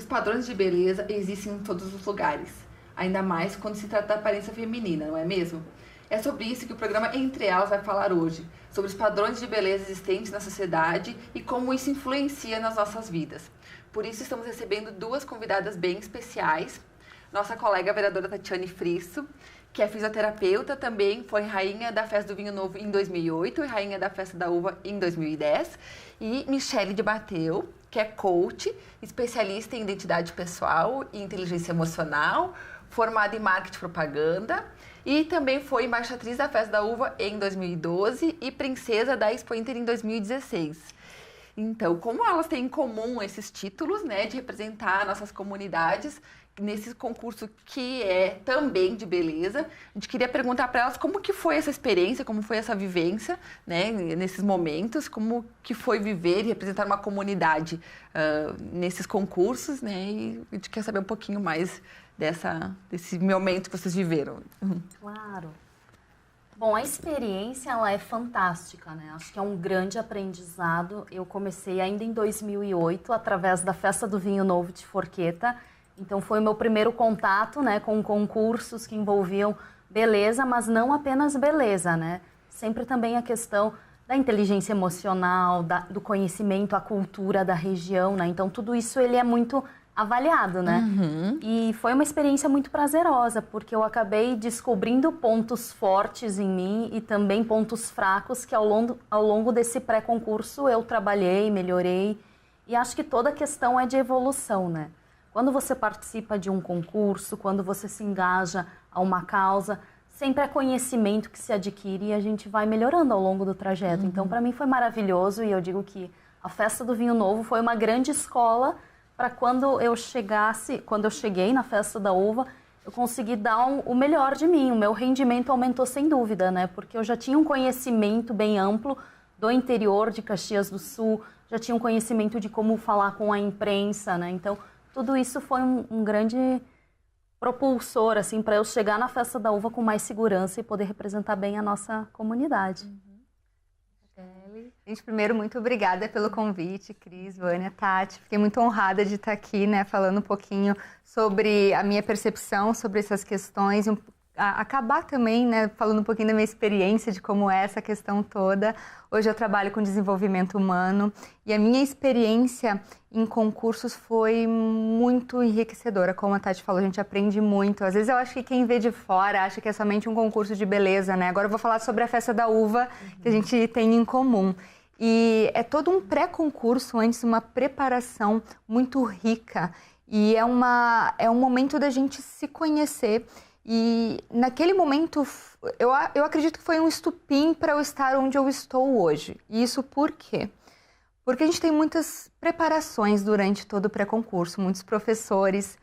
Os padrões de beleza existem em todos os lugares, ainda mais quando se trata da aparência feminina, não é mesmo? É sobre isso que o programa Entre Elas vai falar hoje, sobre os padrões de beleza existentes na sociedade e como isso influencia nas nossas vidas. Por isso estamos recebendo duas convidadas bem especiais. Nossa colega vereadora Tatiane Frisso, que é fisioterapeuta, também foi rainha da Festa do Vinho Novo em 2008 e rainha da Festa da Uva em 2010. E Michele de Bateu, que é coach, especialista em identidade pessoal e inteligência emocional, formada em marketing e propaganda, e também foi embaixatriz da Festa da Uva em 2012 e princesa da Expo Inter em 2016. Então, como elas têm em comum esses títulos, né, de representar nossas comunidades nesse concurso que é também de beleza, a gente queria perguntar para elas como que foi essa experiência, como foi essa vivência, né, nesses momentos, como que foi viver e representar uma comunidade nesses concursos, né, e a gente quer saber um pouquinho mais desse momento que vocês viveram. Claro. Bom, a experiência ela é fantástica, né? Acho que é um grande aprendizado. Eu comecei ainda em 2008, através da Festa do Vinho Novo de Forqueta. Então foi o meu primeiro contato, né, com concursos que envolviam beleza, mas não apenas beleza, né? Sempre também a questão da inteligência emocional, do conhecimento, a cultura da região, né? Então tudo isso ele é muito avaliado, né? Uhum. E foi uma experiência muito prazerosa, porque eu acabei descobrindo pontos fortes em mim e também pontos fracos que ao longo desse pré-concurso eu trabalhei, melhorei. E acho que toda questão é de evolução, né? Quando você participa de um concurso, quando você se engaja a uma causa, sempre é conhecimento que se adquire e a gente vai melhorando ao longo do trajeto. Então, para mim foi maravilhoso e eu digo que a Festa do Vinho Novo foi uma grande escola para quando eu cheguei na Festa da Uva, eu consegui dar o melhor de mim. O meu rendimento aumentou sem dúvida, né? Porque eu já tinha um conhecimento bem amplo do interior de Caxias do Sul, já tinha um conhecimento de como falar com a imprensa, né? Então, tudo isso foi um grande propulsor, assim, para eu chegar na Festa da Uva com mais segurança e poder representar bem a nossa comunidade. Gente, primeiro, muito obrigada pelo convite, Cris, Vânia, Tati. Fiquei muito honrada de estar aqui, né, falando um pouquinho sobre a minha percepção sobre essas questões, acabar também, né, falando um pouquinho da minha experiência de como é essa questão toda. Hoje eu trabalho com desenvolvimento humano e a minha experiência em concursos foi muito enriquecedora. Como a Tati falou, a gente aprende muito. Às vezes eu acho que quem vê de fora acha que é somente um concurso de beleza, né? Agora eu vou falar sobre a Festa da Uva, que a gente tem em comum. E é todo um pré-concurso antes, uma preparação muito rica. E é um momento da gente se conhecer. E naquele momento, eu acredito que foi um estupim para eu estar onde eu estou hoje. E isso por quê? Porque a gente tem muitas preparações durante todo o pré-concurso, muitos professores.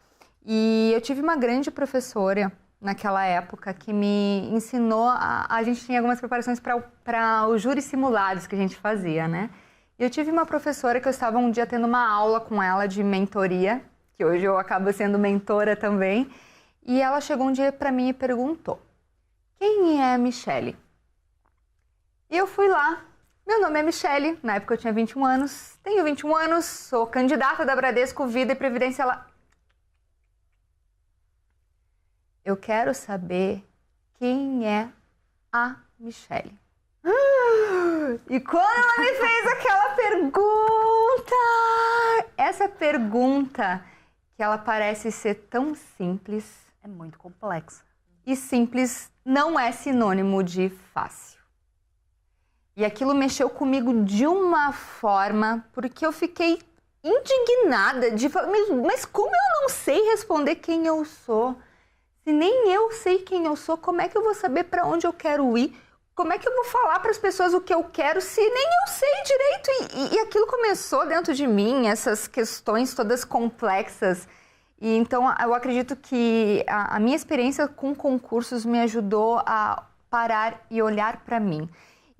E eu tive uma grande professora naquela época que me ensinou, a gente tinha algumas preparações para os júris simulados que a gente fazia, né? E eu tive uma professora que eu estava um dia tendo uma aula com ela de mentoria, que hoje eu acabo sendo mentora também. E ela chegou um dia para mim e perguntou: quem é a Michele? E eu fui lá. Meu nome é Michele, na época eu tinha 21 anos. Tenho 21 anos, sou candidata da Bradesco Vida e Previdência lá. Eu quero saber quem é a Michele. E quando ela me fez aquela pergunta, essa pergunta que ela parece ser tão simples, É muito complexo. e simples não é sinônimo de fácil. E aquilo mexeu comigo de uma forma, porque eu fiquei indignada de falar, mas como eu não sei responder quem eu sou? Se nem eu sei quem eu sou, como é que eu vou saber para onde eu quero ir? Como é que eu vou falar para as pessoas o que eu quero se nem eu sei direito? E aquilo começou dentro de mim, essas questões todas complexas. E então eu acredito que a minha experiência com concursos me ajudou a parar e olhar para mim.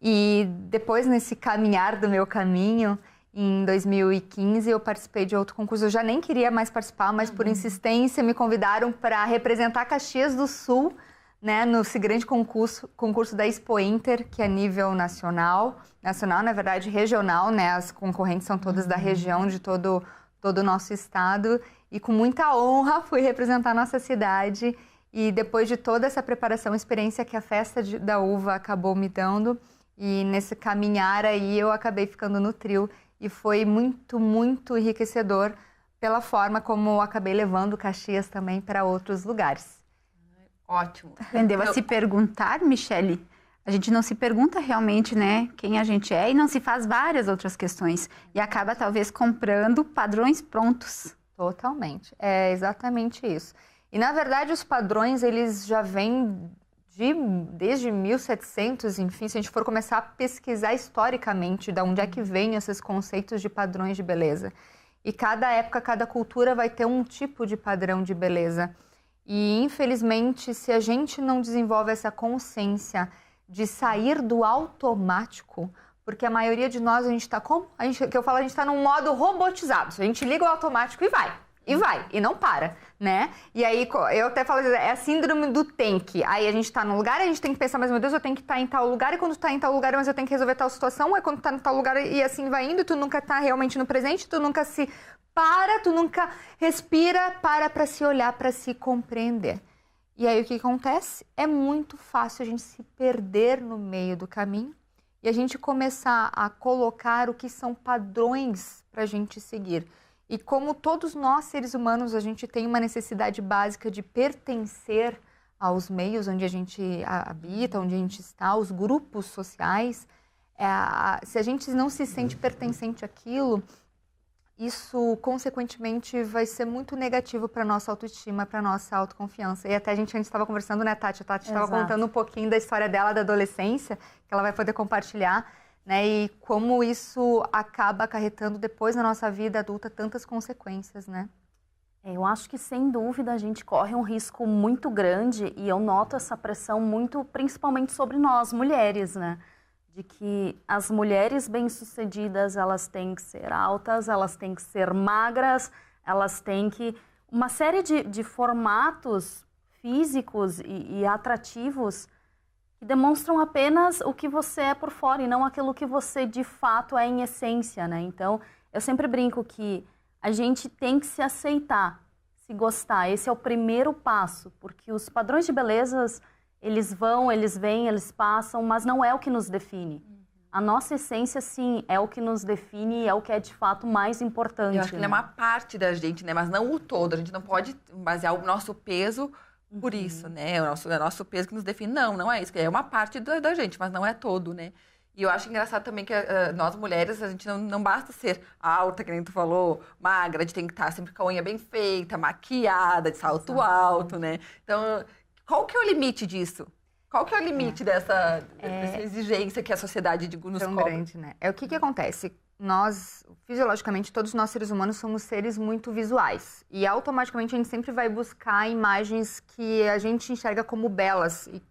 E depois, nesse caminhar do meu caminho, em 2015, eu participei de outro concurso. Eu já nem queria mais participar, mas por insistência me convidaram para representar Caxias do Sul, né, nesse grande concurso da Expo Inter, que é a nível nacional, na verdade regional, né, as concorrentes são todas da região, de todo o nosso estado. e com muita honra fui representar a nossa cidade. E depois de toda essa preparação, experiência que a Festa da Uva acabou me dando, e nesse caminhar aí eu acabei ficando no trio, e foi muito, muito enriquecedor pela forma como eu acabei levando Caxias também para outros lugares. Ótimo. Aprendeu a se perguntar, Michele? A gente não se pergunta realmente, né, quem a gente é, e não se faz várias outras questões. E acaba, talvez, comprando padrões prontos. Totalmente. É exatamente isso. E, na verdade, os padrões, eles já vêm desde 1700, enfim, se a gente for começar a pesquisar historicamente de onde é que vêm esses conceitos de padrões de beleza. E cada época, cada cultura vai ter um tipo de padrão de beleza. E, infelizmente, se a gente não desenvolve essa consciência de sair do automático, porque a maioria de nós, a gente está como? A gente está num modo robotizado. A gente liga o automático e vai. E não para, né? E aí, eu até falo, é a síndrome do tem que. Aí a gente tá num lugar, a gente tem que pensar, mas meu Deus, eu tenho que estar em tal lugar, e quando tá em tal lugar, mas eu tenho que resolver tal situação, aí quando tá em tal lugar, e assim vai indo, tu nunca tá realmente no presente, tu nunca se para, tu nunca respira, para se olhar, para se compreender. E aí o que acontece? É muito fácil a gente se perder no meio do caminho e a gente começar a colocar o que são padrões pra gente seguir. E como todos nós, seres humanos, a gente tem uma necessidade básica de pertencer aos meios onde a gente habita, onde a gente está, os grupos sociais, se a gente não se sente pertencente àquilo, isso, consequentemente, vai ser muito negativo para a nossa autoestima, para a nossa autoconfiança. E até a gente antes estava conversando, né, Tati? A Tati estava contando um pouquinho da história dela, da adolescência, que ela vai poder compartilhar. Né, e como isso acaba acarretando depois na nossa vida adulta tantas consequências, né? Eu acho que, sem dúvida, a gente corre um risco muito grande, e eu noto essa pressão muito, principalmente sobre nós, mulheres, né? De que as mulheres bem-sucedidas, elas têm que ser altas, elas têm que ser magras, elas têm que... Uma série de formatos físicos e atrativos que demonstram apenas o que você é por fora e não aquilo que você de fato é em essência, né? Então, eu sempre brinco que a gente tem que se aceitar, se gostar. Esse é o primeiro passo, porque os padrões de belezas, eles vão, eles vêm, eles passam, mas não é o que nos define. A nossa essência, sim, é o que nos define e é o que é de fato mais importante. Eu acho que ele é uma parte da gente, né? Mas não o todo. A gente não pode basear o nosso peso por isso, né? É o nosso peso que nos define. Não é isso. É uma parte da gente, mas não é todo, né? E eu acho engraçado também que nós mulheres, a gente não basta ser alta, que nem tu falou, magra, a gente tem que estar sempre com a unha bem feita, maquiada, de salto alto, né? Então, qual que é o limite disso? Qual que é o limite dessa exigência que a sociedade nos tão cobra? Grande, né? O que acontece? Nós, fisiologicamente, todos nós seres humanos somos seres muito visuais. E automaticamente a gente sempre vai buscar imagens que a gente enxerga como belas. E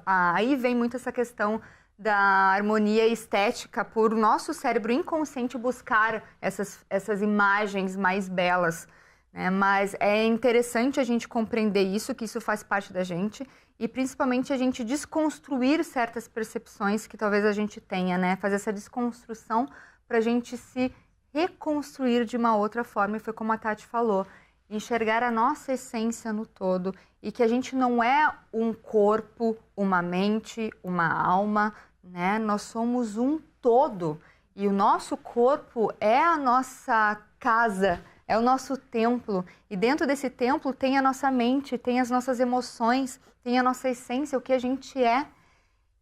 aí vem muito essa questão da harmonia estética por nosso cérebro inconsciente buscar essas imagens mais belas. Né? Mas é interessante a gente compreender isso, que isso faz parte da gente. E principalmente a gente desconstruir certas percepções que talvez a gente tenha, né? Fazer essa desconstrução para a gente se reconstruir de uma outra forma, e foi como a Tati falou, enxergar a nossa essência no todo, e que a gente não é um corpo, uma mente, uma alma, né? Nós somos um todo, e o nosso corpo é a nossa casa, é o nosso templo, e dentro desse templo tem a nossa mente, tem as nossas emoções, tem a nossa essência, o que a gente é.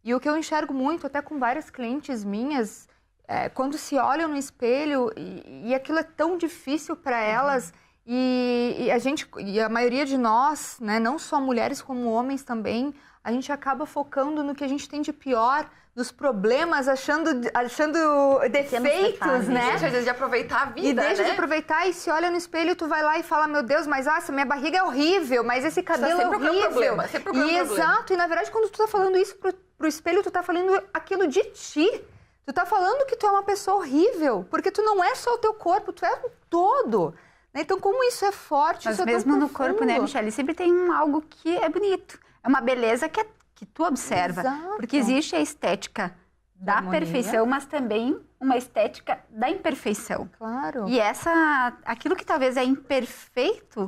E o que eu enxergo muito, até com várias clientes minhas, quando se olham no espelho e aquilo é tão difícil para elas, e a maioria de nós, né, não só mulheres como homens também, a gente acaba focando no que a gente tem de pior, nos problemas, achando defeitos, né? Deixa de aproveitar a vida, e deixa né? de aproveitar, e se olha no espelho, tu vai lá e fala, meu Deus, mas essa minha barriga é horrível, mas esse cabelo é horrível. Exato, e na verdade quando tu tá falando isso pro espelho, tu tá falando aquilo de ti. Tu tá falando que tu é uma pessoa horrível, porque tu não é só o teu corpo, tu é um todo. Então, como isso é forte, mas isso é mesmo tão no profundo. corpo, né, Michele? Sempre tem algo que é bonito. É uma beleza que tu observa. Exato. Porque existe a estética da harmonia. perfeição, mas também uma estética da imperfeição. Claro. E aquilo que talvez é imperfeito,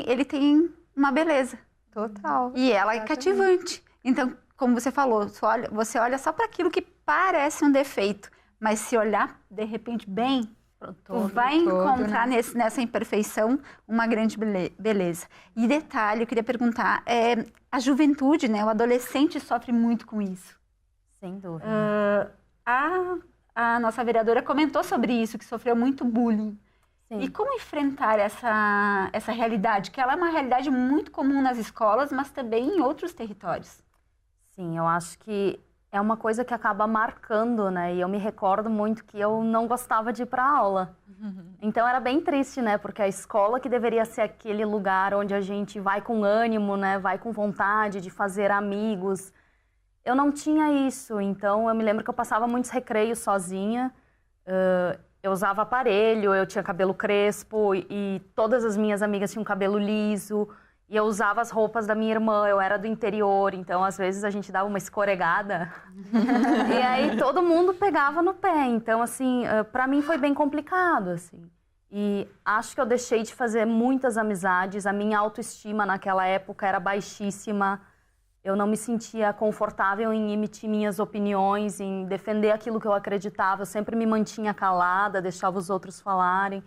ele tem uma beleza. Total. E ela é Exatamente. cativante. Então, como você falou, você olha só para aquilo que parece um defeito, mas se olhar de repente bem, tu vai encontrar nessa imperfeição uma grande beleza. E detalhe, eu queria perguntar, a juventude, né, o adolescente sofre muito com isso. Sem dúvida. A nossa vereadora comentou sobre isso, que sofreu muito bullying. Sim. E como enfrentar essa realidade, que ela é uma realidade muito comum nas escolas, mas também em outros territórios? Sim, eu acho que é uma coisa que acaba marcando, né? E eu me recordo muito que eu não gostava de ir para aula. Então era bem triste, né? Porque a escola, que deveria ser aquele lugar onde a gente vai com ânimo, né? Vai com vontade de fazer amigos. Eu não tinha isso. Então eu me lembro que eu passava muitos recreios sozinha. Eu usava aparelho, eu tinha cabelo crespo e todas as minhas amigas tinham cabelo liso. E eu usava as roupas da minha irmã, eu era do interior, então às vezes a gente dava uma escorregada. E aí todo mundo pegava no pé. Então, assim, pra mim foi bem complicado, assim. E acho que eu deixei de fazer muitas amizades, a minha autoestima naquela época era baixíssima. Eu não me sentia confortável em emitir minhas opiniões, em defender aquilo que eu acreditava. Eu sempre me mantinha calada, deixava os outros falarem.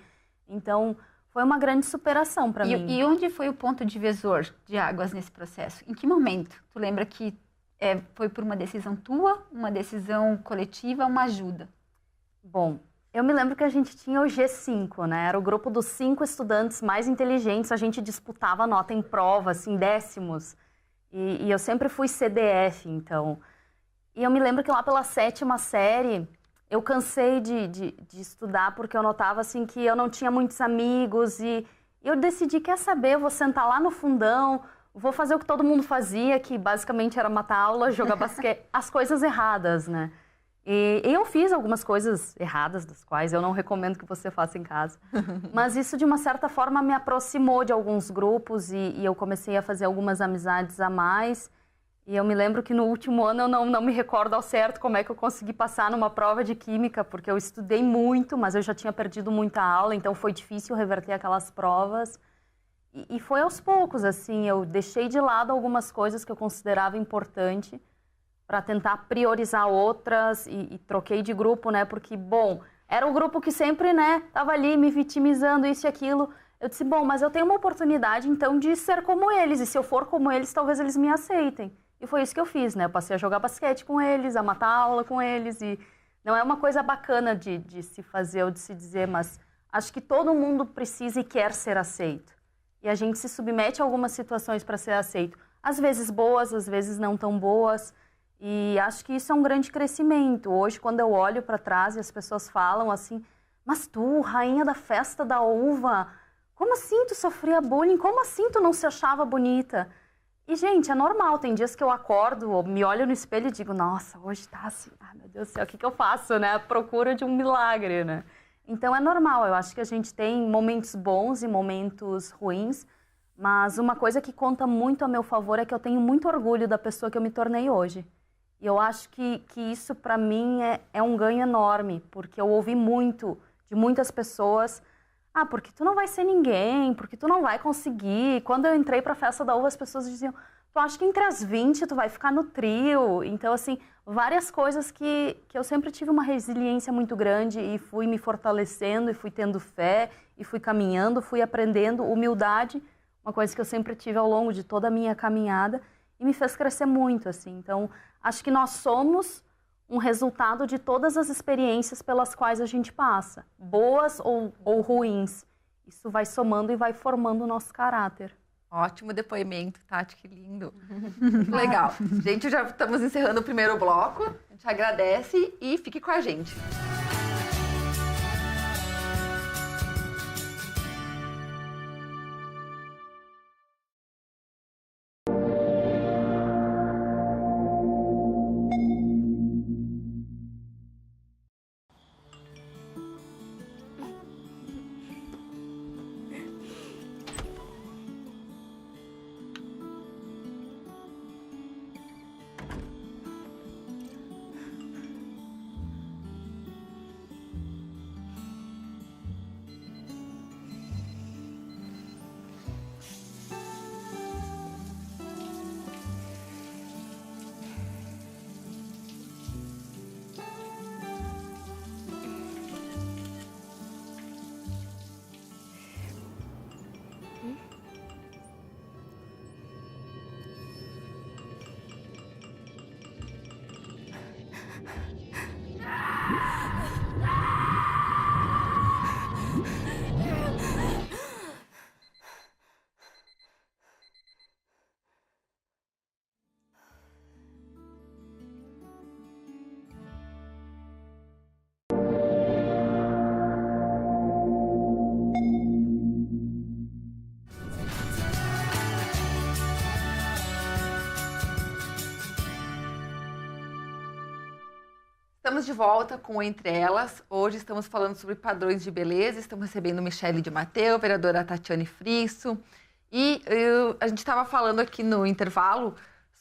Então, foi uma grande superação para mim. E onde foi o ponto divisor de águas nesse processo? Em que momento? Tu lembra que foi por uma decisão tua, uma decisão coletiva, uma ajuda? Bom, eu me lembro que a gente tinha o G5, né? Era o grupo dos 5 estudantes mais inteligentes. A gente disputava nota em prova, assim, décimos. E eu sempre fui CDF, então. E eu me lembro que lá pela 7ª série, eu cansei de estudar porque eu notava, assim, que eu não tinha muitos amigos. E eu decidi, quer saber, eu vou sentar lá no fundão, vou fazer o que todo mundo fazia, que basicamente era matar aula, jogar basquete, as coisas erradas, né? E eu fiz algumas coisas erradas, das quais eu não recomendo que você faça em casa. Mas isso, de uma certa forma, me aproximou de alguns grupos e eu comecei a fazer algumas amizades a mais. E eu me lembro que no último ano eu não me recordo ao certo como é que eu consegui passar numa prova de química, porque eu estudei muito, mas eu já tinha perdido muita aula, então foi difícil reverter aquelas provas. E foi aos poucos, assim, eu deixei de lado algumas coisas que eu considerava importante para tentar priorizar outras e troquei de grupo, né? Porque, bom, era o grupo que sempre, né, tava ali me vitimizando, isso e aquilo. Eu disse, bom, mas eu tenho uma oportunidade, então, de ser como eles. E se eu for como eles, talvez eles me aceitem. E foi isso que eu fiz, né? Eu passei a jogar basquete com eles, a matar aula com eles. E não é uma coisa bacana de se fazer ou de se dizer, mas acho que todo mundo precisa e quer ser aceito. E a gente se submete a algumas situações para ser aceito. Às vezes boas, às vezes não tão boas. E acho que isso é um grande crescimento. Hoje, quando eu olho para trás e as pessoas falam assim, mas tu, rainha da festa da uva, como assim tu sofria bullying? Como assim tu não se achava bonita? E, gente, é normal. Tem dias que eu acordo, me olho no espelho e digo, nossa, hoje tá assim, meu Deus do céu, o que eu faço, né? A procura de um milagre, né? Então, é normal. Eu acho que a gente tem momentos bons e momentos ruins, mas uma coisa que conta muito a meu favor é que eu tenho muito orgulho da pessoa que eu me tornei hoje. E eu acho que isso, para mim, é um ganho enorme, porque eu ouvi muito de muitas pessoas, porque tu não vai ser ninguém, porque tu não vai conseguir. Quando eu entrei para a Festa da Uva, as pessoas diziam, tu acha que entre as 20 tu vai ficar no trio? Então, assim, várias coisas que eu sempre tive uma resiliência muito grande e fui me fortalecendo, e fui tendo fé, e fui caminhando, fui aprendendo humildade, uma coisa que eu sempre tive ao longo de toda a minha caminhada, e me fez crescer muito, assim. Então, acho que nós somos um resultado de todas as experiências pelas quais a gente passa, boas ou ruins. Isso vai somando e vai formando o nosso caráter. Ótimo depoimento, Tati, que lindo. Muito legal. Gente, já estamos encerrando o primeiro bloco. A gente agradece e fique com a gente. Estamos de volta com Entre Elas. Hoje estamos falando sobre padrões de beleza. Estamos recebendo Michele de Matteo, vereadora Tatiane Frisso. E a gente estava falando aqui no intervalo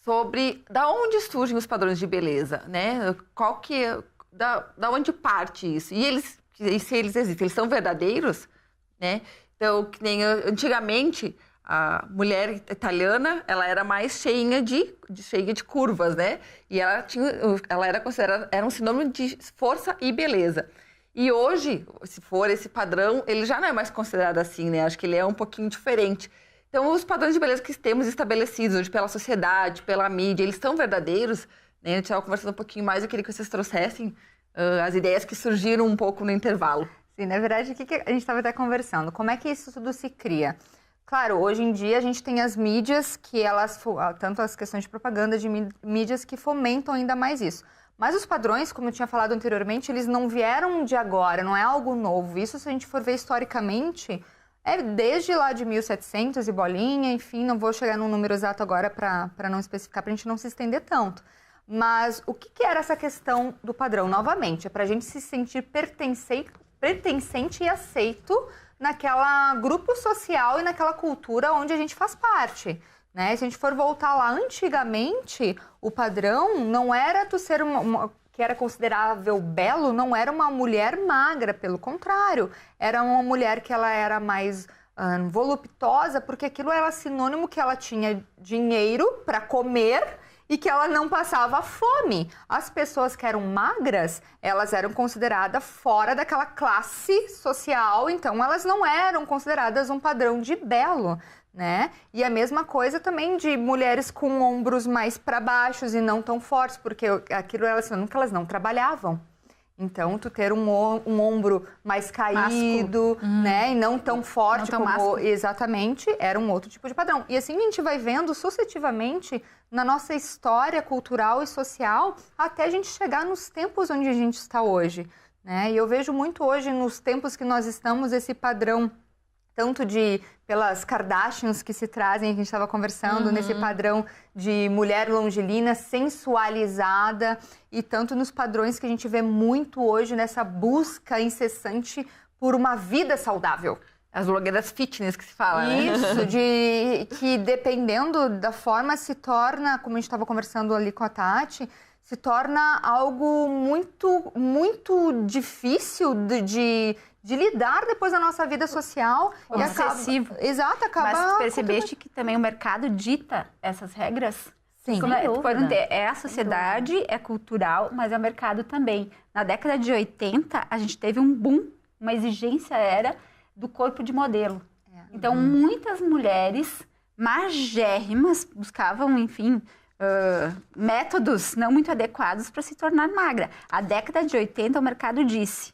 sobre da onde surgem os padrões de beleza, né? Qual que é, da onde parte isso? E se eles existem, eles são verdadeiros, né? Então, que nem antigamente, a mulher italiana, ela era mais cheia de curvas, né? E ela era considerada, era um sinônimo de força e beleza. E hoje, se for esse padrão, ele já não é mais considerado assim, né? Acho que ele é um pouquinho diferente. Então, os padrões de beleza que temos estabelecidos hoje pela sociedade, pela mídia, eles são verdadeiros, né? A gente estava conversando um pouquinho mais, eu queria que vocês trouxessem as ideias que surgiram um pouco no intervalo. Sim, na verdade, o que a gente estava até conversando? Como é que isso tudo se cria? Claro, hoje em dia a gente tem as mídias que elas, tanto as questões de propaganda de mídias que fomentam ainda mais isso. Mas os padrões, como eu tinha falado anteriormente, eles não vieram de agora, não é algo novo. Isso, se a gente for ver historicamente, é desde lá de 1700 e bolinha, enfim, não vou chegar num número exato agora para não especificar, para a gente não se estender tanto. Mas o que era essa questão do padrão? Novamente, é para a gente se sentir pertencente e aceito naquela grupo social e naquela cultura onde a gente faz parte, né? Se a gente for voltar lá, antigamente, o padrão não era tu ser que era considerável belo, não era uma mulher magra, pelo contrário, era uma mulher que ela era mais voluptuosa, porque aquilo era sinônimo que ela tinha dinheiro para comer e que ela não passava fome. As pessoas que eram magras, elas eram consideradas fora daquela classe social, então elas não eram consideradas um padrão de belo, né? E a mesma coisa também de mulheres com ombros mais para baixos e não tão fortes, porque aquilo elas não trabalhavam. Então, tu ter um ombro mais caído, né, e não tão forte como másculo. Exatamente, era um outro tipo de padrão. E assim a gente vai vendo sucessivamente na nossa história cultural e social até a gente chegar nos tempos onde a gente está hoje, né? E eu vejo muito hoje nos tempos que nós estamos esse padrão tanto pelas Kardashians que se trazem, que a gente estava conversando, nesse padrão de mulher longilínea, sensualizada, e tanto nos padrões que a gente vê muito hoje nessa busca incessante por uma vida saudável. As blogueiras fitness que se fala, né? Isso, que dependendo da forma se torna, como a gente estava conversando ali com a Tati, se torna algo muito, muito difícil de lidar depois da nossa vida social. Obsessivo. Exato, acaba... Mas percebeste que também o mercado dita essas regras? Sim, é a sociedade, é cultural, mas é o mercado também. Na década de 80, a gente teve um boom, uma exigência era do corpo de modelo. Então, muitas mulheres magérrimas buscavam, enfim... métodos não muito adequados para se tornar magra. A década de 80, o mercado disse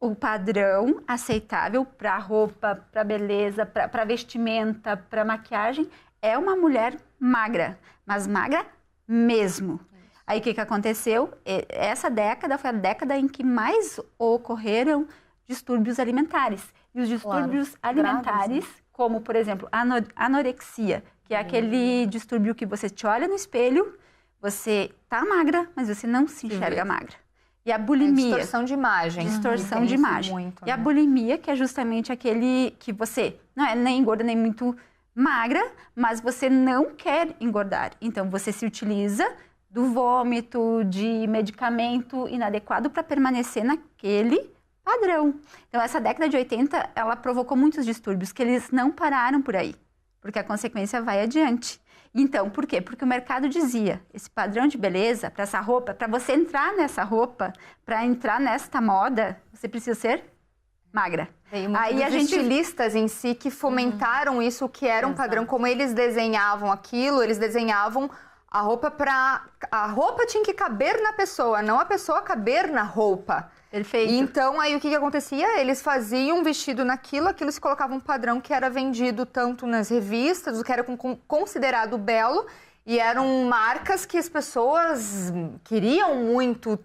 o padrão aceitável para roupa, para beleza, para vestimenta, para maquiagem é uma mulher magra, mas magra mesmo. Aí o que aconteceu? Essa década foi a década em que mais ocorreram distúrbios alimentares. E os distúrbios alimentares, como por exemplo, anorexia, que é aquele distúrbio que você te olha no espelho, você tá magra, mas você não se enxerga magra. E a bulimia... distorção de imagem. Distorção de imagem. Muito, e a bulimia, que é justamente aquele que você não é nem gorda, nem muito magra, mas você não quer engordar. Então, você se utiliza do vômito, de medicamento inadequado para permanecer naquele padrão. Então, essa década de 80, ela provocou muitos distúrbios, que eles não pararam por aí. Porque a consequência vai adiante. Então, por quê? Porque o mercado dizia, esse padrão de beleza, para essa roupa, para você entrar nessa roupa, para entrar nesta moda, você precisa ser magra. Aí a gente estilistas em si que fomentaram isso, que era um padrão, como eles desenhavam aquilo, eles desenhavam a roupa a roupa tinha que caber na pessoa, não a pessoa caber na roupa. Perfeito. Então, aí o que acontecia? Eles faziam um vestido naquilo, aquilo se colocava um padrão que era vendido tanto nas revistas, o que era considerado belo, e eram marcas que as pessoas queriam muito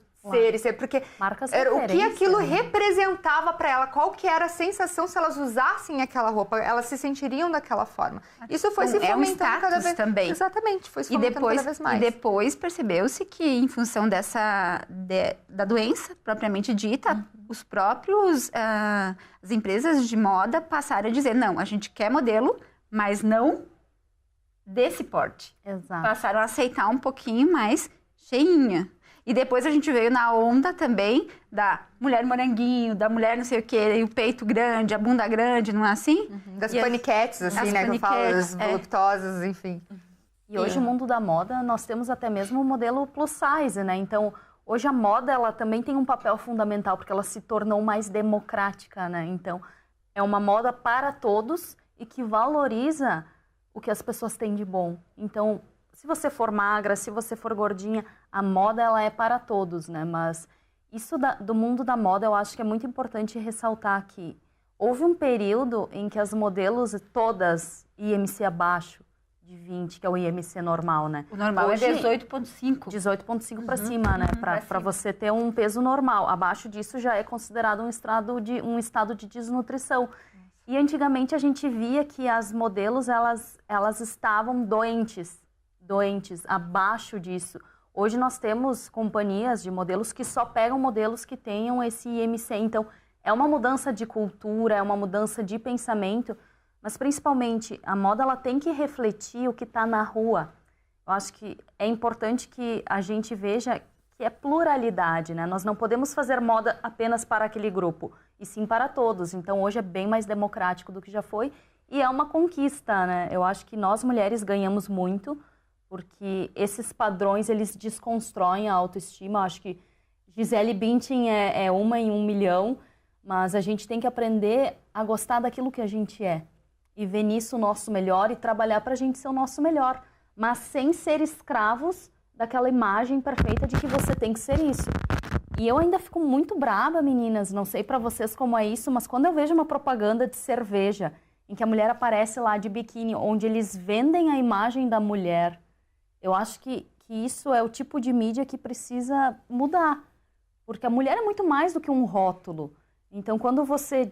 ser, porque era o que aquilo representava para ela, qual que era a sensação se elas usassem aquela roupa, elas se sentiriam daquela forma. Isso foi se fomentando cada vez também. Exatamente, foi se fomentando cada vez mais. E depois percebeu-se que, em função da doença propriamente dita, os próprios as empresas de moda passaram a dizer, não, a gente quer modelo, mas não desse porte. Exato. Passaram a aceitar um pouquinho mais cheinha. E depois a gente veio na onda também da mulher moranguinho, da mulher não sei o quê, e o peito grande, a bunda grande, não é assim? Das paniquetes, assim, né, que eu falo, as voluptuosas, enfim. E hoje o mundo da moda, nós temos até mesmo o modelo plus size, né? Então, hoje a moda, ela também tem um papel fundamental, porque ela se tornou mais democrática, né? Então, é uma moda para todos e que valoriza o que as pessoas têm de bom. Então, se você for magra, se você for gordinha, a moda ela é para todos, né? Mas isso do mundo da moda eu acho que é muito importante ressaltar que houve um período em que as modelos todas IMC abaixo de 20, que é o IMC normal, né? O normal hoje, é 18,5. 18,5 para cima, né? Para você ter um peso normal. Abaixo disso já é considerado um estado de desnutrição. E antigamente a gente via que as modelos elas estavam doentes abaixo disso. Hoje nós temos companhias de modelos que só pegam modelos que tenham esse IMC. Então, é uma mudança de cultura, é uma mudança de pensamento, mas principalmente a moda ela tem que refletir o que está na rua. Eu acho que é importante que a gente veja que é pluralidade, né? Nós não podemos fazer moda apenas para aquele grupo, e sim para todos. Então, hoje é bem mais democrático do que já foi e é uma conquista, né? Eu acho que nós mulheres ganhamos muito, porque esses padrões, eles desconstroem a autoestima. Eu acho que Gisele Bündchen é uma em 1 milhão, mas a gente tem que aprender a gostar daquilo que a gente é e ver nisso o nosso melhor e trabalhar para a gente ser o nosso melhor, mas sem ser escravos daquela imagem perfeita de que você tem que ser isso. E eu ainda fico muito brava, meninas, não sei para vocês como é isso, mas quando eu vejo uma propaganda de cerveja em que a mulher aparece lá de biquíni, onde eles vendem a imagem da mulher, eu acho que isso é o tipo de mídia que precisa mudar. Porque a mulher é muito mais do que um rótulo. Então, quando você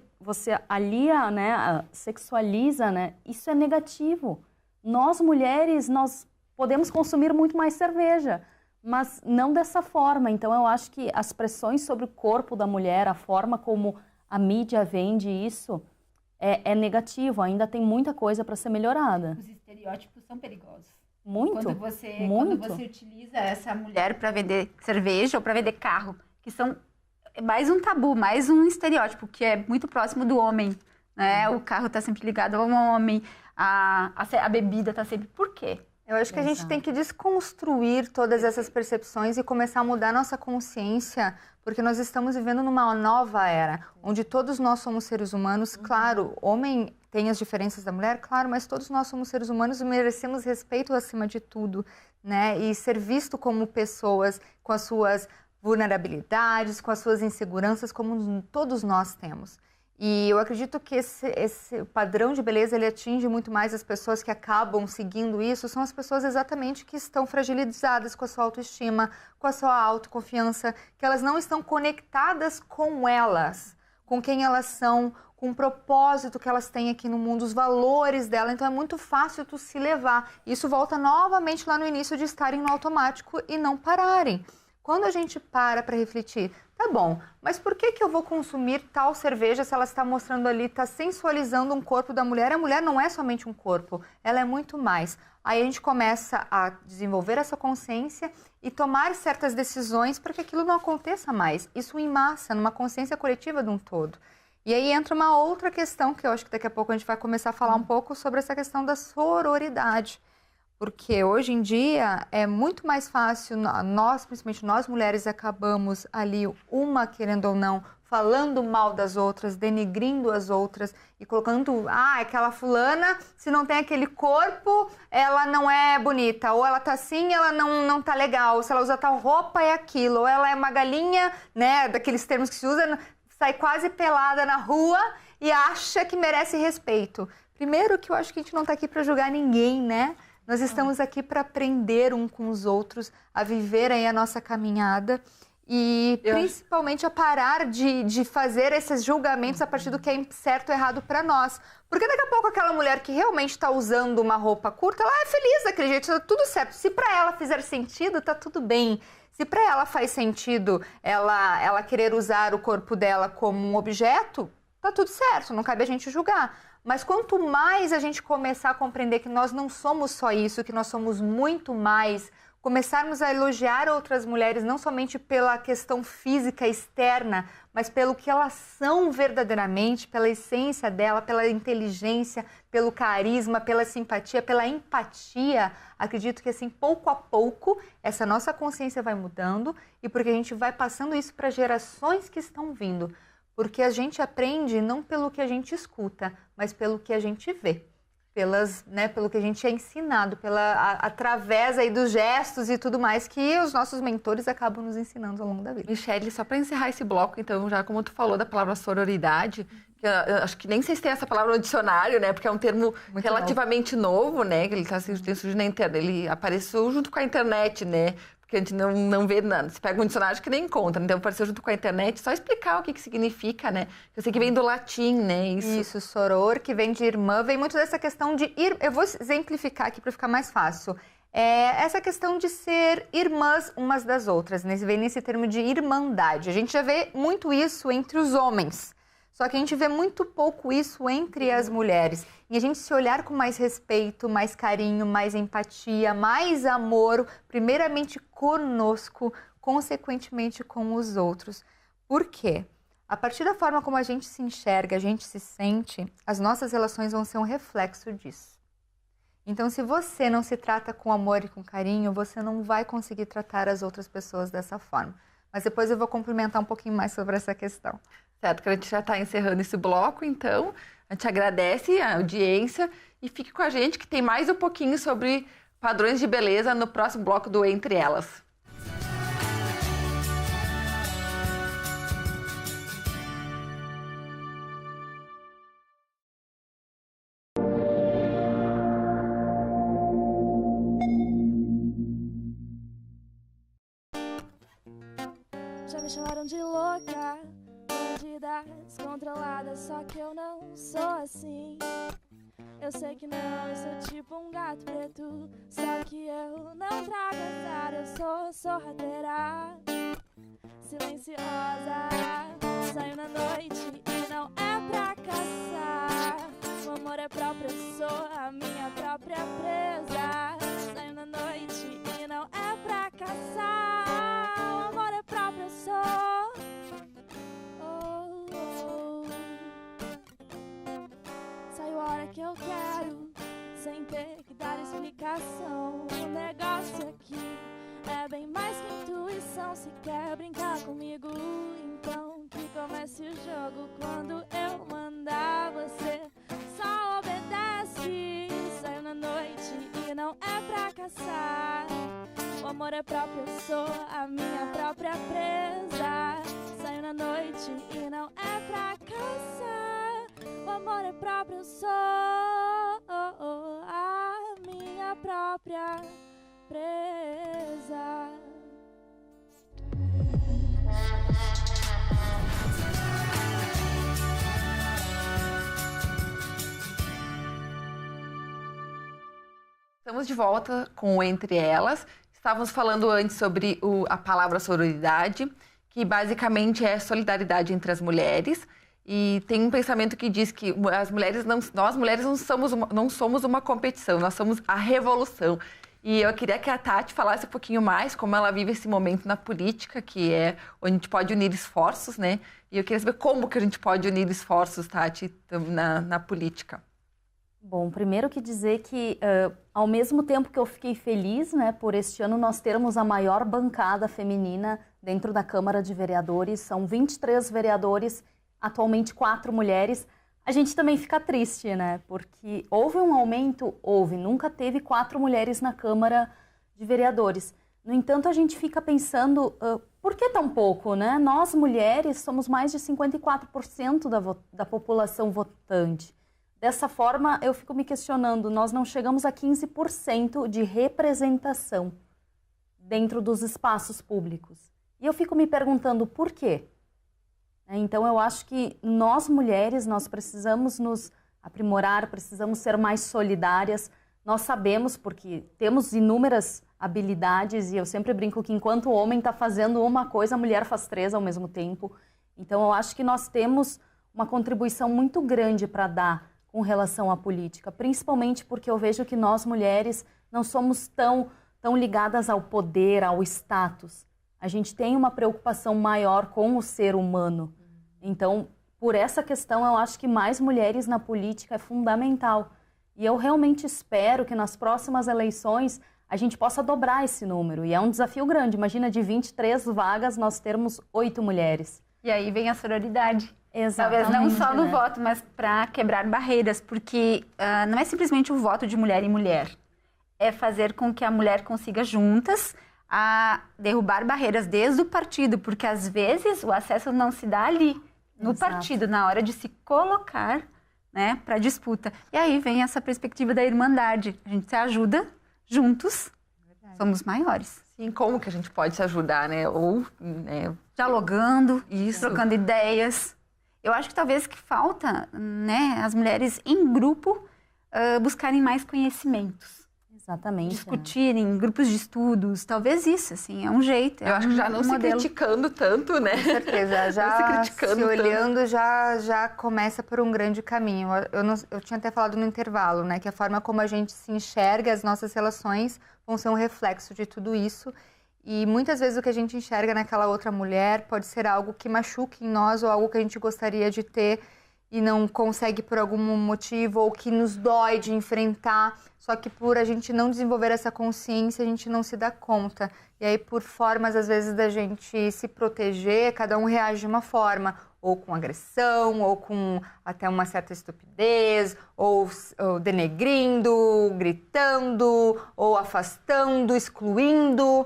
alia, né, sexualiza, né, isso é negativo. Nós, mulheres, nós podemos consumir muito mais cerveja, mas não dessa forma. Então, eu acho que as pressões sobre o corpo da mulher, a forma como a mídia vende isso, é negativo. Ainda tem muita coisa para ser melhorada. Os estereótipos são perigosos. Muito, quando você utiliza essa mulher para vender cerveja ou para vender carro, que são mais um tabu, mais um estereótipo, que é muito próximo do homem, né? O carro está sempre ligado ao homem, a bebida está sempre... Por quê? Eu acho que a gente tem que desconstruir todas essas percepções e começar a mudar nossa consciência, porque nós estamos vivendo numa nova era, onde todos nós somos seres humanos. Claro, homem tem as diferenças da mulher, claro, mas todos nós somos seres humanos e merecemos respeito acima de tudo, né? E ser visto como pessoas com as suas vulnerabilidades, com as suas inseguranças, como todos nós temos. E eu acredito que esse padrão de beleza, ele atinge muito mais as pessoas que acabam seguindo isso, são as pessoas exatamente que estão fragilizadas com a sua autoestima, com a sua autoconfiança, que elas não estão conectadas com elas, com quem elas são, com o propósito que elas têm aqui no mundo, os valores dela. Então é muito fácil tu se levar. Isso volta novamente lá no início de estarem no automático e não pararem. Quando a gente para refletir, tá bom, mas por que eu vou consumir tal cerveja se ela está mostrando ali, está sensualizando um corpo da mulher? A mulher não é somente um corpo, ela é muito mais. Aí a gente começa a desenvolver essa consciência e tomar certas decisões para que aquilo não aconteça mais. Isso em massa, numa consciência coletiva de um todo. E aí entra uma outra questão que eu acho que daqui a pouco a gente vai começar a falar um pouco sobre essa questão da sororidade. Porque hoje em dia é muito mais fácil, nós, principalmente nós mulheres, acabamos ali, uma querendo ou não, falando mal das outras, denigrindo as outras e colocando, aquela fulana, se não tem aquele corpo, ela não é bonita, ou ela tá assim, ela não tá legal, se ela usa tal roupa é aquilo, ou ela é uma galinha, né, daqueles termos que se usa, sai quase pelada na rua e acha que merece respeito. Primeiro que eu acho que a gente não tá aqui para julgar ninguém, né? Nós estamos aqui para aprender um com os outros, a viver aí a nossa caminhada. e principalmente a parar de fazer esses julgamentos a partir do que é certo ou errado para nós. Porque daqui a pouco aquela mulher que realmente está usando uma roupa curta, ela é feliz daquele jeito, tá tudo certo. Se para ela fizer sentido, tá tudo bem. Se para ela faz sentido ela querer usar o corpo dela como um objeto, tá tudo certo, não cabe a gente julgar. Mas quanto mais a gente começar a compreender que nós não somos só isso, que nós somos muito mais, começarmos a elogiar outras mulheres não somente pela questão física externa, mas pelo que elas são verdadeiramente, pela essência dela, pela inteligência, pelo carisma, pela simpatia, pela empatia. Acredito que assim, pouco a pouco, essa nossa consciência vai mudando e porque a gente vai passando isso para gerações que estão vindo. Porque a gente aprende não pelo que a gente escuta, mas pelo que a gente vê. Pelo que a gente é ensinado, através aí dos gestos e tudo mais que os nossos mentores acabam nos ensinando ao longo da vida. Michele, só para encerrar esse bloco, então, já como tu falou da palavra sororidade, que eu acho que nem sei se tem essa palavra no dicionário, né? Porque é um termo muito relativamente novo, né? Que ele está surgindo na internet, ele apareceu junto com a internet, né? Porque a gente não vê nada. Você pega um dicionário que nem encontra, então apareceu junto com a internet, só explicar o que significa, né? Eu sei que vem do latim, né? Isso, soror, que vem de irmã, vem muito dessa questão de... Eu vou exemplificar aqui para ficar mais fácil. Essa questão de ser irmãs umas das outras, né? Vem nesse termo de irmandade. A gente já vê muito isso entre os homens. Só que a gente vê muito pouco isso entre as mulheres. E a gente se olhar com mais respeito, mais carinho, mais empatia, mais amor, primeiramente conosco, consequentemente com os outros. Por quê? A partir da forma como a gente se enxerga, a gente se sente, as nossas relações vão ser um reflexo disso. Então, se você não se trata com amor e com carinho, você não vai conseguir tratar as outras pessoas dessa forma. Mas depois eu vou complementar um pouquinho mais sobre essa questão. Certo, que a gente já está encerrando esse bloco, então a gente agradece a audiência e fique com a gente que tem mais um pouquinho sobre padrões de beleza no próximo bloco do Entre Elas. Já me chamaram de louca, bandida, descontrolada, só que eu não sou assim. Eu sei que não, eu sou tipo um gato preto, só que eu não trago azar, eu sou sorrateira, silenciosa, saio na noite e não é pra caçar. O amor é próprio, eu sou a minha própria presa, saio na noite e não é pra caçar. O amor é próprio, eu sou. Saio a hora que eu quero, sem ter que dar explicação. O negócio aqui é bem mais que intuição. Se quer brincar comigo, então que comece o jogo. Quando eu mandar, você só obedece. Saio na noite e não é pra caçar. O amor é próprio, eu sou a minha própria presa. Saio na noite e não é pra caçar. O amor é próprio, eu sou a minha própria presa. Estamos de volta com o Entre Elas. Estávamos falando antes sobre a palavra sororidade, que basicamente é solidariedade entre as mulheres. E tem um pensamento que diz que nós mulheres não somos uma competição, nós somos a revolução. E eu queria que a Tati falasse um pouquinho mais como ela vive esse momento na política, que é onde a gente pode unir esforços, né? E eu queria saber como que a gente pode unir esforços, Tati, na política. Bom, primeiro que dizer que, ao mesmo tempo que eu fiquei feliz, né, por este ano nós termos a maior bancada feminina dentro da Câmara de Vereadores, são 23 vereadores, atualmente 4 mulheres, a gente também fica triste, né, porque houve um aumento, nunca teve 4 mulheres na Câmara de Vereadores. No entanto, a gente fica pensando, por que tão pouco, né? Nós, mulheres, somos mais de 54% da população votante. Dessa forma, eu fico me questionando, nós não chegamos a 15% de representação dentro dos espaços públicos. E eu fico me perguntando por quê? Então, eu acho que nós mulheres, nós precisamos nos aprimorar, precisamos ser mais solidárias. Nós sabemos, porque temos inúmeras habilidades, e eu sempre brinco que enquanto o homem está fazendo uma coisa, a mulher faz 3 ao mesmo tempo. Então, eu acho que nós temos uma contribuição muito grande para dar com relação à política, principalmente porque eu vejo que nós mulheres não somos tão ligadas ao poder, ao status. A gente tem uma preocupação maior com o ser humano. Então, por essa questão, eu acho que mais mulheres na política é fundamental. E eu realmente espero que nas próximas eleições a gente possa dobrar esse número. E é um desafio grande. Imagina, de 23 vagas, nós termos 8 mulheres. E aí vem a sororidade. Exatamente. Talvez não só no voto, mas para quebrar barreiras. Porque não é simplesmente o voto de mulher em mulher. É fazer com que a mulher consiga juntas a derrubar barreiras desde o partido. Porque às vezes o acesso não se dá ali, no partido, na hora de se colocar, né, para disputa. E aí vem essa perspectiva da irmandade. A gente se ajuda juntos, somos maiores. Sim, como que a gente pode se ajudar, né? Ou, né, dialogando, trocando ideias. Eu acho que talvez que falta, né, as mulheres em grupo buscarem mais conhecimentos. Exatamente. Discutirem em grupos de estudos, talvez isso, assim, é um jeito. Eu acho que já não se criticando tanto, né? Com certeza, já se olhando já começa por um grande caminho. Eu tinha até falado no intervalo, né, que a forma como a gente se enxerga, as nossas relações vão ser um reflexo de tudo isso. E muitas vezes o que a gente enxerga naquela outra mulher pode ser algo que machuque em nós ou algo que a gente gostaria de ter e não consegue por algum motivo, ou que nos dói de enfrentar, só que por a gente não desenvolver essa consciência, a gente não se dá conta. E aí, por formas, às vezes, da gente se proteger, cada um reage de uma forma, ou com agressão, ou com até uma certa estupidez, ou denegrindo, gritando, ou afastando, excluindo.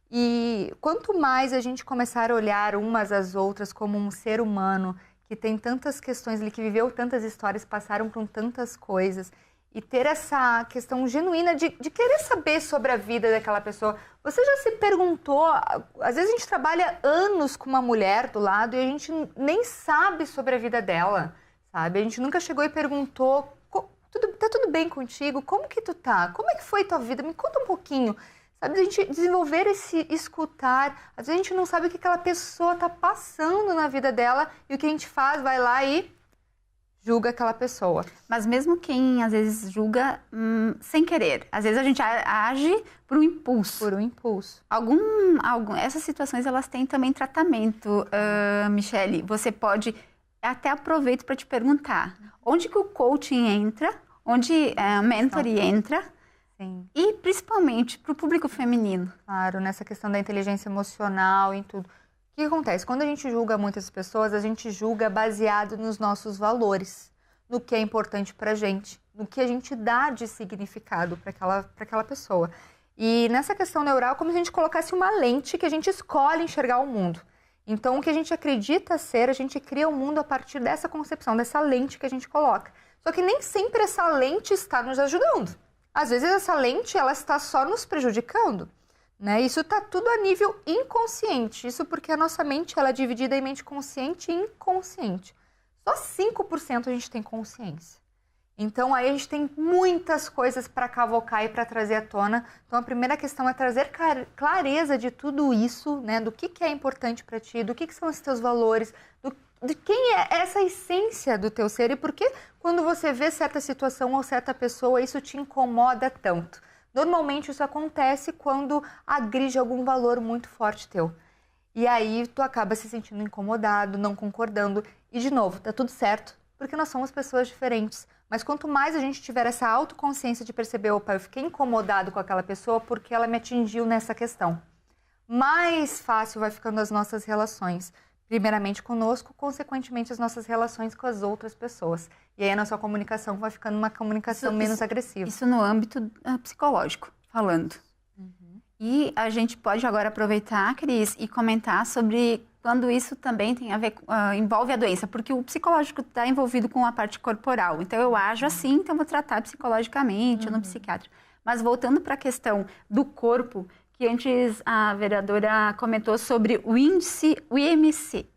E quanto mais a gente começar a olhar umas às outras como um ser humano, que tem tantas questões, que viveu tantas histórias, passaram por tantas coisas, e ter essa questão genuína de querer saber sobre a vida daquela pessoa. Você já se perguntou, às vezes a gente trabalha anos com uma mulher do lado e a gente nem sabe sobre a vida dela, sabe? A gente nunca chegou e perguntou, tá tudo bem contigo? Como que tu tá? Como é que foi tua vida? Me conta um pouquinho. Sabe, a gente desenvolver esse escutar. Às vezes a gente não sabe o que aquela pessoa está passando na vida dela e o que a gente faz, vai lá e julga aquela pessoa. Mas mesmo quem às vezes julga sem querer, às vezes a gente age por um impulso. Por um impulso. Essas situações elas têm também tratamento, Michele. Você pode, até aproveito para te perguntar, onde que o coaching entra, onde a mentoring entra? Sim. E principalmente para o público feminino. Claro, nessa questão da inteligência emocional e tudo. O que acontece? Quando a gente julga muitas pessoas, a gente julga baseado nos nossos valores, no que é importante para a gente, no que a gente dá de significado para aquela pessoa. E nessa questão neural, como se a gente colocasse uma lente que a gente escolhe enxergar o mundo. Então, o que a gente acredita ser, a gente cria o mundo a partir dessa concepção, dessa lente que a gente coloca. Só que nem sempre essa lente está nos ajudando. Às vezes essa lente ela está só nos prejudicando, né? Isso está tudo a nível inconsciente. Isso porque a nossa mente ela é dividida em mente consciente e inconsciente. Só 5% a gente tem consciência. Então aí a gente tem muitas coisas para cavocar e para trazer à tona. Então a primeira questão é trazer clareza de tudo isso, né? Do que é importante para ti, do que são os teus valores, de quem é essa essência do teu ser e por que quando você vê certa situação ou certa pessoa, isso te incomoda tanto. Normalmente isso acontece quando agride algum valor muito forte teu. E aí tu acaba se sentindo incomodado, não concordando. E de novo, tá tudo certo, porque nós somos pessoas diferentes. Mas quanto mais a gente tiver essa autoconsciência de perceber, opa, eu fiquei incomodado com aquela pessoa porque ela me atingiu nessa questão, mais fácil vai ficando as nossas relações. Primeiramente conosco, consequentemente as nossas relações com as outras pessoas. E aí a nossa comunicação vai ficando uma comunicação menos agressiva. Isso no âmbito psicológico, falando. Uhum. E a gente pode agora aproveitar, Cris, e comentar sobre quando isso também tem a ver, envolve a doença. Porque o psicológico está envolvido com a parte corporal. Então eu ajo assim, então vou tratar psicologicamente, ou no psiquiatra. Mas voltando para a questão do corpo, que antes a vereadora comentou sobre o índice, o IMC,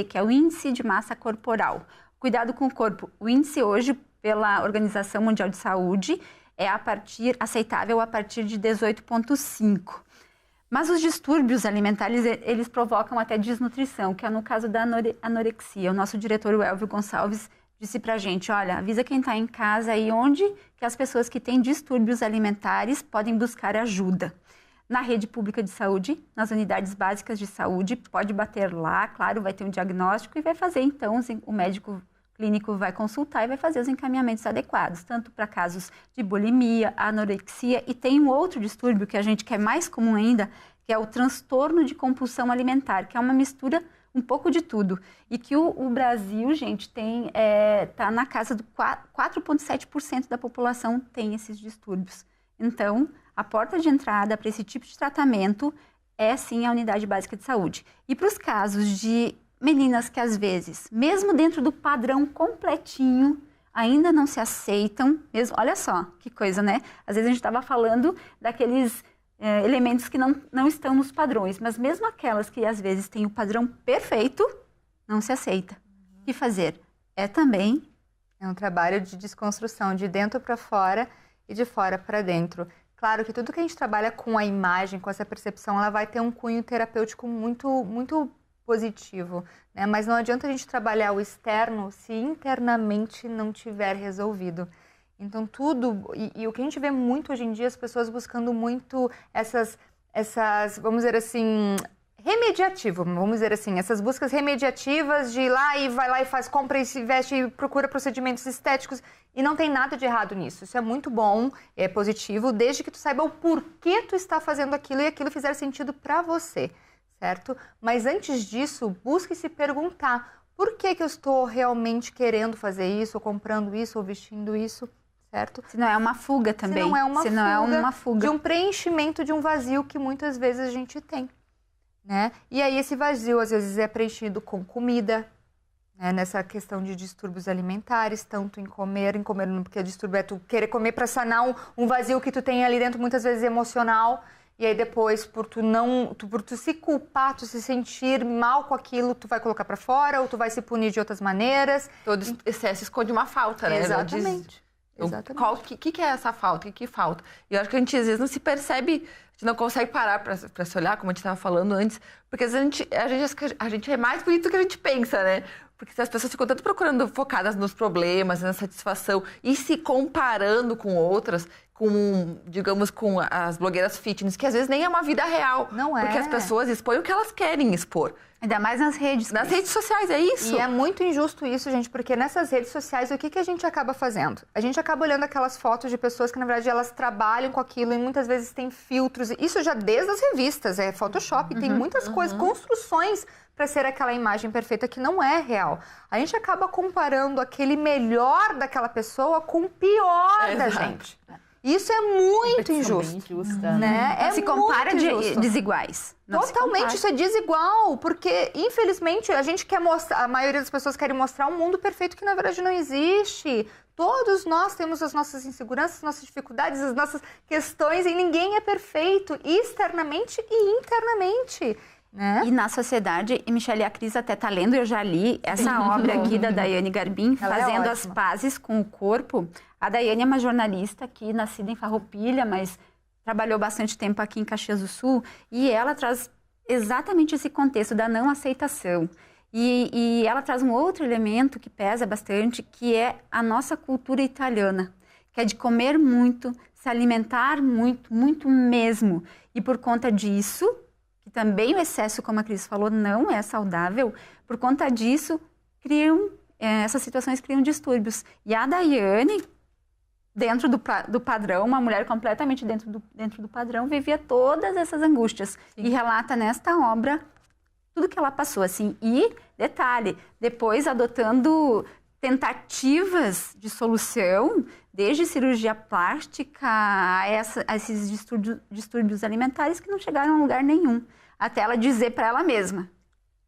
que é o Índice de Massa Corporal. Cuidado com o corpo. O índice hoje, pela Organização Mundial de Saúde, é aceitável a partir de 18,5. Mas os distúrbios alimentares, eles provocam até desnutrição, que é no caso da anorexia. O nosso diretor, o Elvio Gonçalves, disse pra gente, olha, avisa quem está em casa aí onde que as pessoas que têm distúrbios alimentares podem buscar ajuda. Na rede pública de saúde, nas unidades básicas de saúde, pode bater lá, claro, vai ter um diagnóstico e vai fazer, então, o médico clínico vai consultar e vai fazer os encaminhamentos adequados, tanto para casos de bulimia, anorexia, e tem um outro distúrbio que a gente quer mais comum ainda, que é o transtorno de compulsão alimentar, que é uma mistura um pouco de tudo. E que o Brasil, gente, tá na casa do 4,7% da população tem esses distúrbios. Então, a porta de entrada para esse tipo de tratamento é, sim, a unidade básica de saúde. E para os casos de meninas que, às vezes, mesmo dentro do padrão completinho, ainda não se aceitam, mesmo, olha só que coisa, né? Às vezes a gente estava falando daqueles elementos que não estão nos padrões, mas mesmo aquelas que, às vezes, têm o padrão perfeito, não se aceita. O que fazer? É um trabalho de desconstrução, de dentro para fora e de fora para dentro. Claro que tudo que a gente trabalha com a imagem, com essa percepção, ela vai ter um cunho terapêutico muito, muito positivo, né? Mas não adianta a gente trabalhar o externo se internamente não tiver resolvido. Então tudo, e o que a gente vê muito hoje em dia, as pessoas buscando muito essas vamos dizer assim, essas buscas remediativas de ir lá e vai lá e faz, compra e se veste e procura procedimentos estéticos, e não tem nada de errado nisso. Isso é muito bom, é positivo, desde que tu saiba o porquê tu está fazendo aquilo e aquilo fizer sentido para você, certo? Mas antes disso, busque se perguntar, por que eu estou realmente querendo fazer isso, ou comprando isso, ou vestindo isso, certo? Se não é uma fuga também. Se não é uma fuga de um preenchimento de um vazio que muitas vezes a gente tem, né? E aí esse vazio às vezes é preenchido com comida, né? Nessa questão de distúrbios alimentares, tanto em comer, porque distúrbio é tu querer comer para sanar um vazio que tu tem ali dentro, muitas vezes emocional. E aí depois, por tu se culpar, tu se sentir mal com aquilo, tu vai colocar pra fora ou tu vai se punir de outras maneiras. Todo excesso esconde uma falta, né? Exatamente. O que é essa falta? O que falta? E eu acho que a gente às vezes não se percebe, a gente não consegue parar pra se olhar, como a gente estava falando antes, porque às vezes a gente é mais bonito do que a gente pensa, né? Porque as pessoas ficam tanto focadas nos problemas, na satisfação, e se comparando com outras, digamos, com as blogueiras fitness, que às vezes nem é uma vida real. Não é. Porque as pessoas expõem o que elas querem expor. Ainda mais nas redes. Nas redes sociais, é isso. E é muito injusto isso, gente, porque nessas redes sociais, o que a gente acaba fazendo? A gente acaba olhando aquelas fotos de pessoas que, na verdade, elas trabalham com aquilo e muitas vezes tem filtros. Isso já desde as revistas, é Photoshop, tem muitas coisas, construções para ser aquela imagem perfeita que não é real. A gente acaba comparando aquele melhor daquela pessoa com o pior da gente. Isso é muito injusto, né? Se compara de desiguais. Totalmente, isso é desigual, porque infelizmente a gente quer mostrar, a maioria das pessoas querem mostrar um mundo perfeito que na verdade não existe. Todos nós temos as nossas inseguranças, as nossas dificuldades, as nossas questões, e ninguém é perfeito externamente e internamente. Né? E na sociedade, e Michele, a Cris até está lendo, eu já li essa obra aqui da Daiane Garbim, Fazendo as Pazes com o Corpo. A Daiane é uma jornalista aqui, nascida em Farroupilha, mas trabalhou bastante tempo aqui em Caxias do Sul, e ela traz exatamente esse contexto da não aceitação. E ela traz um outro elemento que pesa bastante, que é a nossa cultura italiana, que é de comer muito, se alimentar muito, muito mesmo. E por conta disso, que também o excesso, como a Cris falou, não é saudável, por conta disso, essas situações criam distúrbios. E a Daiane, dentro do padrão, uma mulher completamente dentro do padrão, vivia todas essas angústias. Sim. E relata nesta obra tudo que ela passou, assim. E, detalhe, depois adotando tentativas de solução, desde cirurgia plástica a esses distúrbios alimentares que não chegaram a lugar nenhum. Até ela dizer para ela mesma.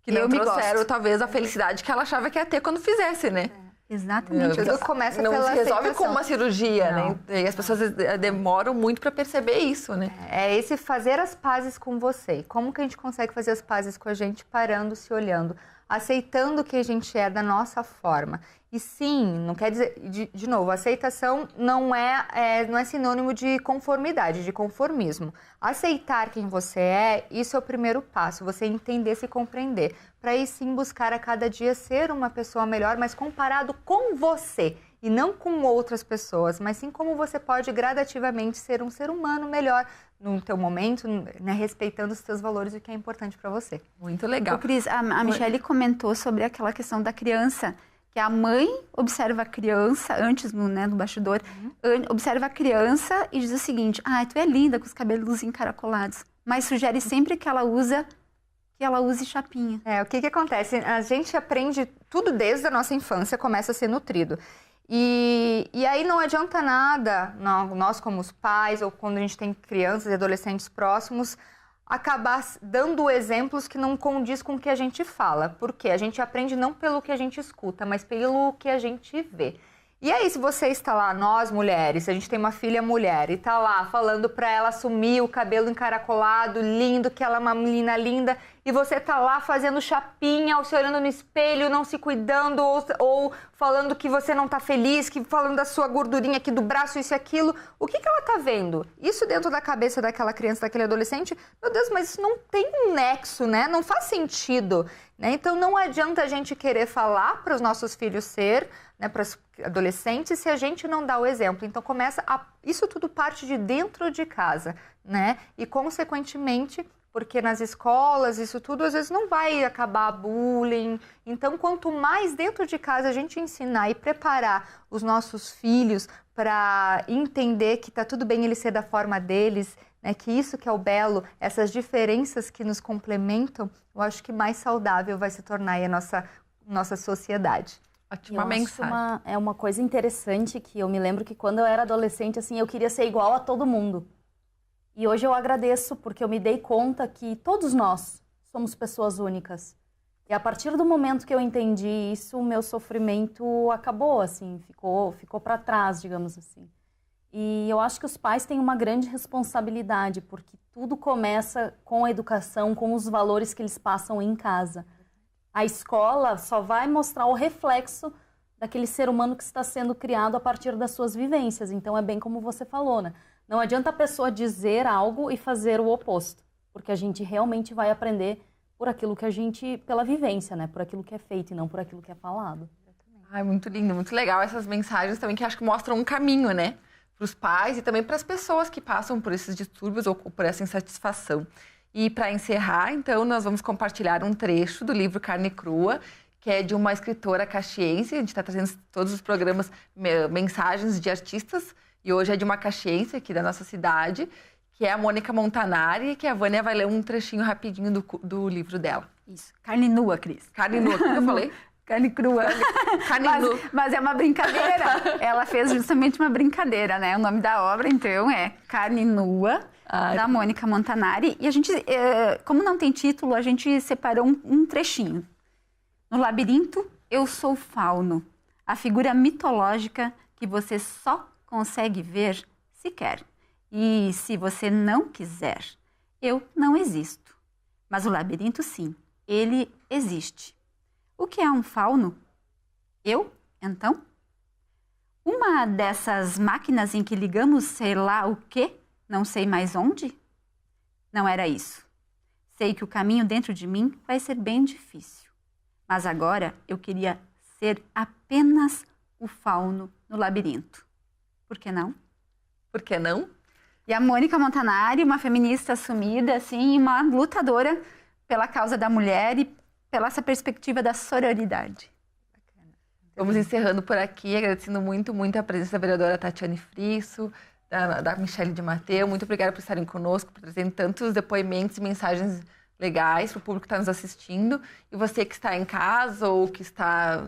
Que não trouxeram, talvez, a felicidade que ela achava que ia ter quando fizesse, né? Exatamente. Tudo começa não pela se resolve aceitação. com uma cirurgia, Não. né? E as pessoas demoram muito para perceber isso, né? É esse fazer as pazes com você. Como que a gente consegue fazer as pazes com a gente parando, se olhando, aceitando que a gente é da nossa forma. E sim, não quer dizer, de novo, aceitação não é sinônimo de conformidade, de conformismo. Aceitar quem você é, isso é o primeiro passo, você entender, se compreender. Para aí sim buscar a cada dia ser uma pessoa melhor, mas comparado com você. E não com outras pessoas, mas sim como você pode gradativamente ser um ser humano melhor no teu momento, né, respeitando os teus valores e o que é importante para você. Muito legal. Ô, Cris, a Michele comentou sobre aquela questão da criança, que a mãe observa a criança, antes no bastidor, observa a criança e diz o seguinte, tu é linda com os cabelos encaracolados, mas sugere sempre que ela use chapinha. O que acontece? A gente aprende tudo desde a nossa infância, começa a ser nutrido. E aí não adianta nada, nós como os pais, ou quando a gente tem crianças e adolescentes próximos, acabar dando exemplos que não condiz com o que a gente fala. Porque a gente aprende não pelo que a gente escuta, mas pelo que a gente vê. E aí, se você está lá, nós mulheres, a gente tem uma filha mulher, e está lá falando para ela assumir o cabelo encaracolado, lindo, que ela é uma menina linda, e você está lá fazendo chapinha, ou se olhando no espelho, não se cuidando, ou falando que você não está feliz, falando da sua gordurinha aqui do braço, isso e aquilo, o que ela está vendo? Isso dentro da cabeça daquela criança, daquele adolescente, meu Deus, mas isso não tem um nexo, né? Não faz sentido, né? Então não adianta a gente querer falar para os nossos filhos ser, né, para os adolescentes, se a gente não dá o exemplo. Então isso tudo parte de dentro de casa, né? E consequentemente, porque nas escolas isso tudo às vezes não vai acabar bullying. Então quanto mais dentro de casa a gente ensinar e preparar os nossos filhos para entender que tá tudo bem ele ser da forma deles, né, que isso que é o belo, essas diferenças que nos complementam, eu acho que mais saudável vai se tornar aí a nossa sociedade. Ótima mensagem. É uma coisa interessante que eu me lembro que quando eu era adolescente, assim, eu queria ser igual a todo mundo. E hoje eu agradeço porque eu me dei conta que todos nós somos pessoas únicas. E a partir do momento que eu entendi isso, o meu sofrimento acabou, assim, ficou para trás, digamos assim. E eu acho que os pais têm uma grande responsabilidade, porque tudo começa com a educação, com os valores que eles passam em casa. A escola só vai mostrar o reflexo daquele ser humano que está sendo criado a partir das suas vivências. Então, é bem como você falou, né? Não adianta a pessoa dizer algo e fazer o oposto, porque a gente realmente vai aprender por aquilo que pela vivência, né? Por aquilo que é feito e não por aquilo que é falado. Muito lindo, muito legal essas mensagens também que acho que mostram um caminho, né? Para os pais e também para as pessoas que passam por esses distúrbios ou por essa insatisfação. E para encerrar, então, nós vamos compartilhar um trecho do livro Carne Crua, que é de uma escritora caxiense. A gente está trazendo todos os programas mensagens de artistas, e hoje é de uma caxiense aqui da nossa cidade, que é a Mônica Montanari, que a Vânia vai ler um trechinho rapidinho do livro dela. Isso, carne nua, Cris. Carne nua, o que eu falei? Carne crua. Carne nua. Mas é uma brincadeira. Ela fez justamente uma brincadeira, né? O nome da obra, então, é Carne Nua, da Mônica Montanari. E a gente, como não tem título, a gente separou um trechinho. No labirinto, eu sou fauno, a figura mitológica que você só consegue ver se quer. E se você não quiser, eu não existo. Mas o labirinto, sim, ele existe. O que é um fauno? Eu, então? Uma dessas máquinas em que ligamos sei lá o quê, não sei mais onde? Não era isso. Sei que o caminho dentro de mim vai ser bem difícil. Mas agora eu queria ser apenas o fauno no labirinto. Por que não? Por que não? E a Mônica Montanari, uma feminista assumida, assim, uma lutadora pela causa da mulher e pela essa perspectiva da sororidade. Vamos encerrando por aqui, agradecendo muito, muito a presença da vereadora Tatiane Frisso, da Michele de Matteo. Muito obrigada por estarem conosco, por trazerem tantos depoimentos e mensagens legais para o público que está nos assistindo. E você que está em casa ou que está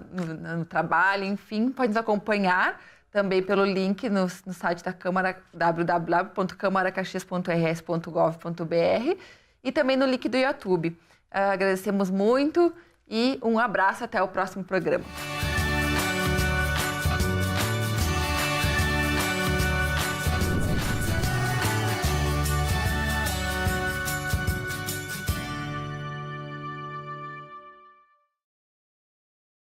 no trabalho, enfim, pode nos acompanhar também pelo link no site da Câmara, www.câmaracaxias.rs.gov.br, e também no link do YouTube. Agradecemos muito e um abraço, até o próximo programa.